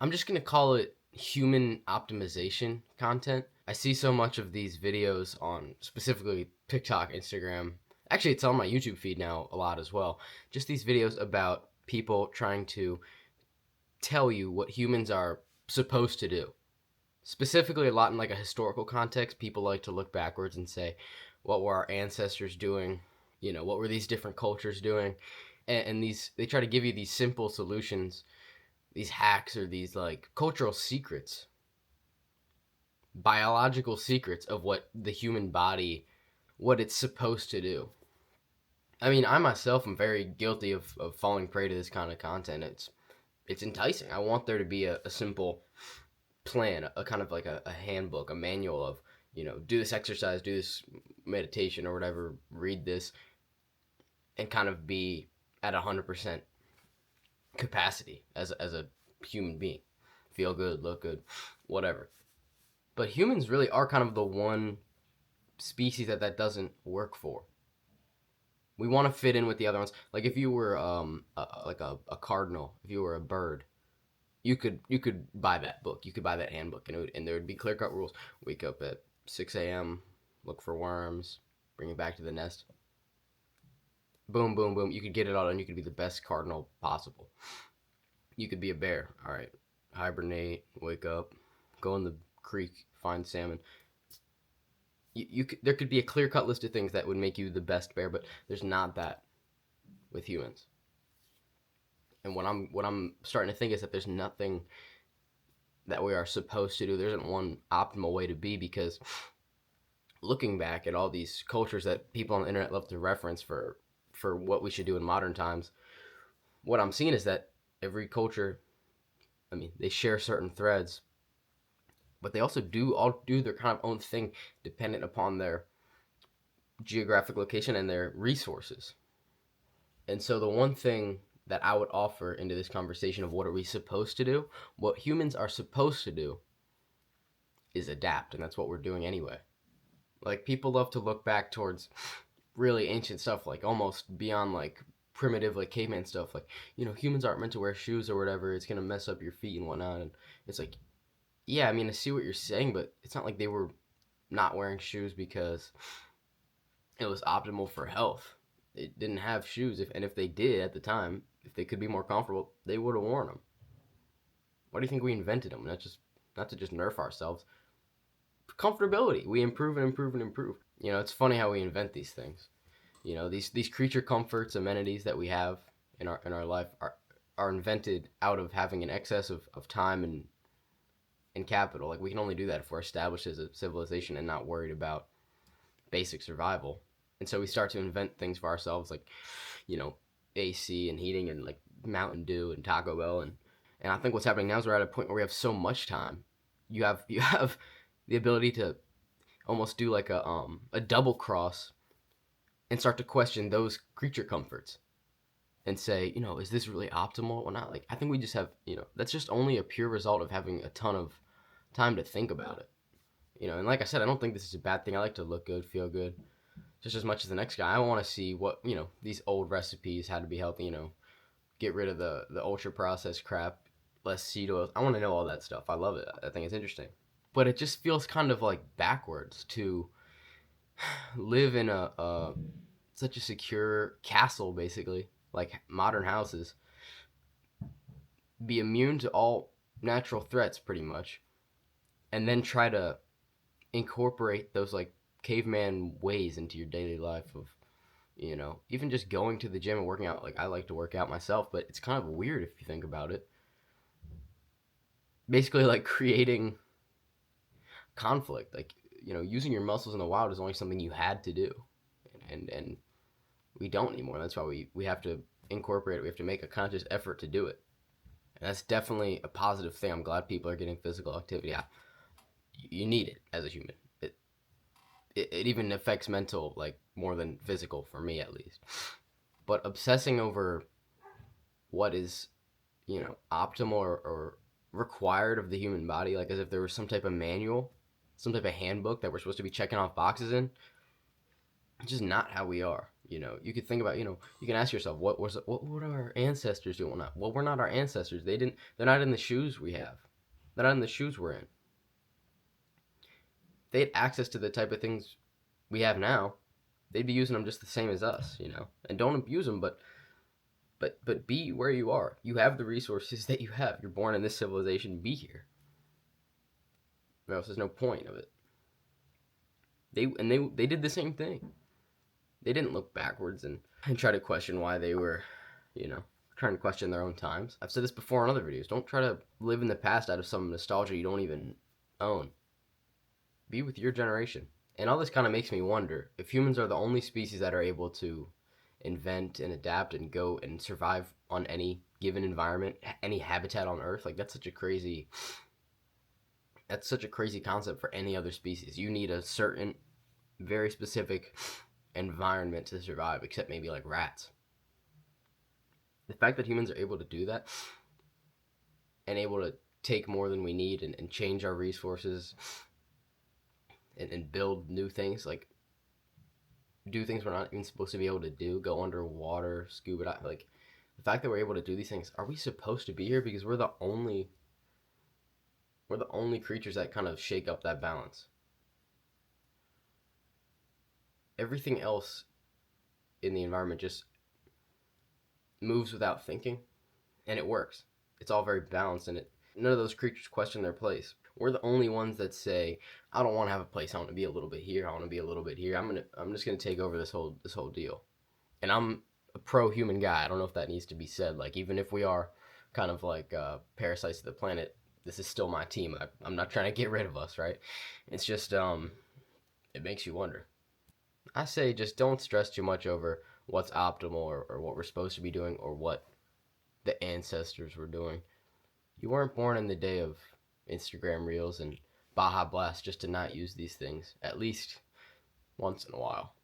I'm just going to call it human optimization content. I see so much of these videos on specifically TikTok, Instagram. Actually, it's on my YouTube feed now a lot as well. Just these videos about people trying to tell you what humans are supposed to do. Specifically, a lot in like a historical context, people like to look backwards and say, what were our ancestors doing? What were these different cultures doing? And these they try to give you these simple solutions, these hacks or these like cultural secrets, biological secrets of what the human body, what it's supposed to do. I mean, I myself am very guilty of falling prey to this kind of content. It's enticing. I want there to be a simple plan, a kind of like a handbook, a manual of, do this exercise, do this meditation or whatever, read this, and kind of be at 100% capacity as a human being. Feel good, look good, whatever. But humans really are kind of the one species that doesn't work for. We want to fit in with the other ones. Like if you were like a cardinal, if you were a bird, you could buy that book, you could buy that handbook, and there would be clear cut rules. Wake up at 6 a.m., look for worms, bring it back to the nest. Boom, boom, boom. You could get it all done. You could be the best cardinal possible. You could be a bear. All right, hibernate, wake up, go in the creek, find salmon. There could be a clear cut list of things that would make you the best bear, but there's not that with humans. And what I'm starting to think is that there's nothing that we are supposed to do. There isn't one optimal way to be, because looking back at all these cultures that people on the internet love to reference for what we should do in modern times, what I'm seeing is that every culture, I mean, they share certain threads, but they also do their kind of own thing dependent upon their geographic location and their resources. And so the one thing that I would offer into this conversation of what are we supposed to do, what humans are supposed to do is adapt, and that's what we're doing anyway. Like people love to look back towards really ancient stuff, like almost beyond like primitive like caveman stuff, like humans aren't meant to wear shoes or whatever, it's gonna mess up your feet and whatnot. And it's like, yeah, I mean, I see what you're saying, but it's not like they were not wearing shoes because it was optimal for health. They didn't have shoes, if they did at the time, if they could be more comfortable, they would have worn them. Why do you think we invented them? Not to just nerf ourselves. Comfortability. We improve and improve and improve. It's funny how we invent these things. These creature comforts, amenities that we have in our life are invented out of having an excess of time and capital. Like we can only do that if we're established as a civilization and not worried about basic survival. And so we start to invent things for ourselves, like AC and heating and like Mountain Dew and Taco Bell. And I think what's happening now is we're at a point where we have so much time. You have the ability to almost do like a double cross and start to question those creature comforts and say, is this really optimal or not? Like I think we just have, that's just only a pure result of having a ton of time to think about it. And like I said, I don't think this is a bad thing. I like to look good, feel good, just as much as the next guy. I want to see what, these old recipes, how to be healthy, get rid of the ultra processed crap, less seed oils. I want to know all that stuff. I love it. I think it's interesting. But it just feels kind of like backwards to live in a such a secure castle, basically, like modern houses, be immune to all natural threats pretty much, and then try to incorporate those like caveman ways into your daily life of even just going to the gym and working out. Like I like to work out myself, but it's kind of weird if you think about it. Basically like creating conflict, like using your muscles in the wild is only something you had to do, and we don't anymore. That's why we have to incorporate it. We have to make a conscious effort to do it, and that's definitely a positive thing. I'm glad people are getting physical activity. You need it as a human. It even affects mental like more than physical, for me at least. But obsessing over what is optimal or required of the human body, like as if there was some type of manual, some type of handbook that we're supposed to be checking off boxes in, it's just not how we are. You could think about, you can ask yourself, what would our ancestors do? Well, we're not our ancestors. They're not in the shoes we have. They're not in the shoes we're in. They had access to the type of things we have now. They'd be using them just the same as us. And don't abuse them, but be where you are. You have the resources that you have. You're born in this civilization. Be here. Or else there's no point of it. They did the same thing. They didn't look backwards and try to question why they were, you know, trying to question their own times. I've said this before in other videos. Don't try to live in the past out of some nostalgia you don't even own. Be with your generation. And all this kind of makes me wonder if humans are the only species that are able to invent and adapt and go and survive on any given environment, any habitat on Earth. Like that's such a crazy concept for any other species. You need a certain very specific environment to survive, except maybe like rats. The fact that humans are able to do that and able to take more than we need and change our resources and build new things, like do things we're not even supposed to be able to do, go underwater, scuba dive, like the fact that we're able to do these things, are we supposed to be here? Because we're the only creatures that kind of shake up that balance. Everything else in the environment just moves without thinking, and it works. It's all very balanced, and none of those creatures question their place. We're the only ones that say, "I don't want to have a place. I want to be a little bit here. I want to be a little bit here. I'm just gonna take over this whole deal." And I'm a pro-human guy. I don't know if that needs to be said. Like, even if we are kind of like parasites of the planet, this is still my team. I'm not trying to get rid of us, right? It's just it makes you wonder. I say just don't stress too much over what's optimal or what we're supposed to be doing or what the ancestors were doing. You weren't born in the day of Instagram Reels and Baja Blast just to not use these things, at least once in a while.